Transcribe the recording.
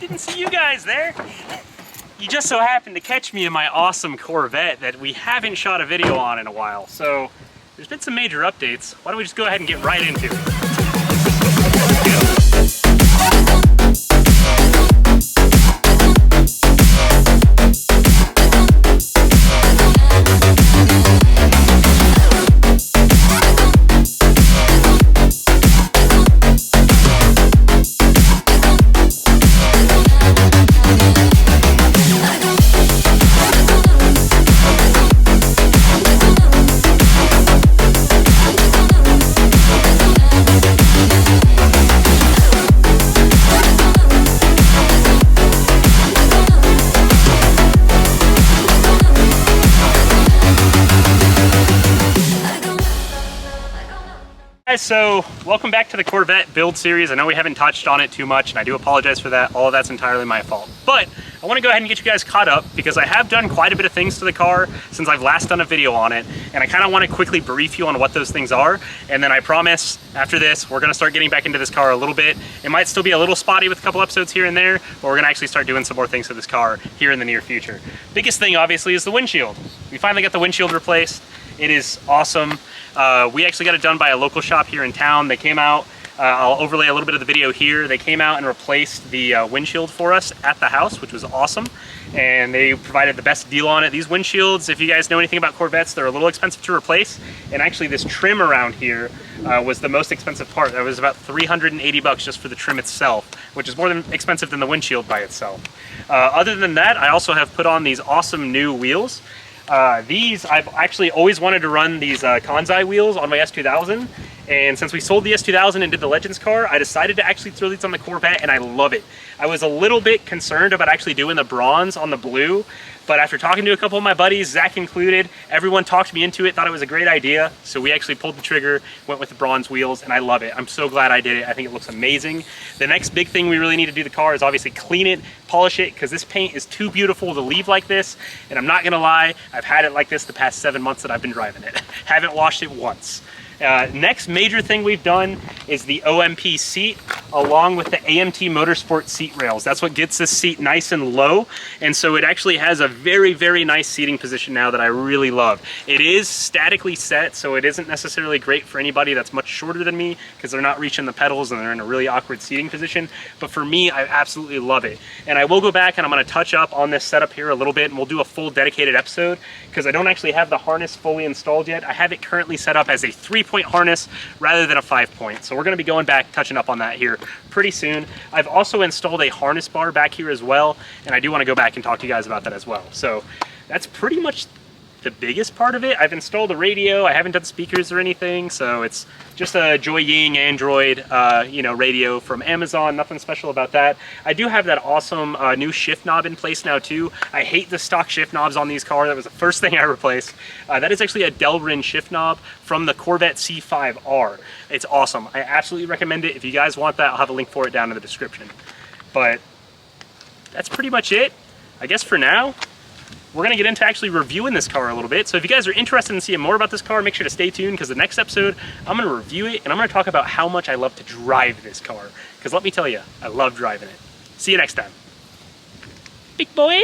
Didn't see you guys there. You just so happened to catch me in my awesome Corvette that we haven't shot a video on in a while. So there's been some major updates. Why don't we just go ahead and get right into it? So welcome back to the Corvette build series. I know we haven't touched on it too much, and I do apologize for that. All of that's entirely my fault. But I want to go ahead and get you guys caught up because I have done quite a bit of things to the car since I've last done a video on it, and I kind of want to quickly brief you on what those things are. And then I promise after this, we're going to start getting back into this car a little bit. It might still be a little spotty with a couple episodes here and there, but we're going to actually start doing some more things to this car here in the near future. Biggest thing, obviously, is the windshield. We finally got the windshield replaced. It is awesome. We actually got it done by a local shop here in town. They came out, I'll overlay a little bit of the video here. They came out and replaced the windshield for us at the house, which was awesome. And they provided the best deal on it. These windshields, if you guys know anything about Corvettes, they're a little expensive to replace. And actually this trim around here was the most expensive part. That was about 380 bucks just for the trim itself, which is more than expensive than the windshield by itself. Other than that, I also have put on these awesome new wheels. I've actually always wanted to run these Kansai wheels on my S2000, and since we sold the S2000 and did the Legends car, I decided to actually throw these on the Corvette, and I love it. I was a little bit concerned about actually doing the bronze on the blue, but after talking to a couple of my buddies, Zach included, everyone talked me into it, thought it was a great idea, so we actually pulled the trigger, went with the bronze wheels, and I love it. I'm so glad I did it. I think it looks amazing. The next big thing we really need to do to the car is obviously clean it, polish it, because this paint is too beautiful to leave like this, and I'm not gonna lie, I've had it like this the past 7 months that I've been driving it. Haven't washed it once. Next major thing we've done is the OMP seat along with the AMT Motorsport seat rails. That's what gets this seat nice and low, and so it actually has a very, very nice seating position now that I really love. It is statically set, so it isn't necessarily great for anybody that's much shorter than me because they're not reaching the pedals and they're in a really awkward seating position, but for me, I absolutely love it. And I will go back and I'm going to touch up on this setup here a little bit, and we'll do a full dedicated episode because I don't actually have the harness fully installed yet. I have it currently set up as a 3-point harness rather than a 5-point. So we're going to be going back, touching up on that here pretty soon. I've also installed a harness bar back here as well, and I do want to go back and talk to you guys about that as well. So that's pretty much the biggest part of it. I've installed a radio. I haven't done speakers or anything, so it's just a Joy Ying Android radio from Amazon. Nothing special about that. I do have that awesome new shift knob in place now too. I hate the stock shift knobs on these cars. That was the first thing I replaced. That is actually a Delrin shift knob from the Corvette C5R. It's awesome. I absolutely recommend it. If you guys want that, I'll have a link for it down in the description. But that's pretty much it, I guess, for now. We're going to get into actually reviewing this car a little bit. So if you guys are interested in seeing more about this car, make sure to stay tuned because the next episode, I'm going to review it and I'm going to talk about how much I love to drive this car. Because let me tell you, I love driving it. See you next time. Big boy.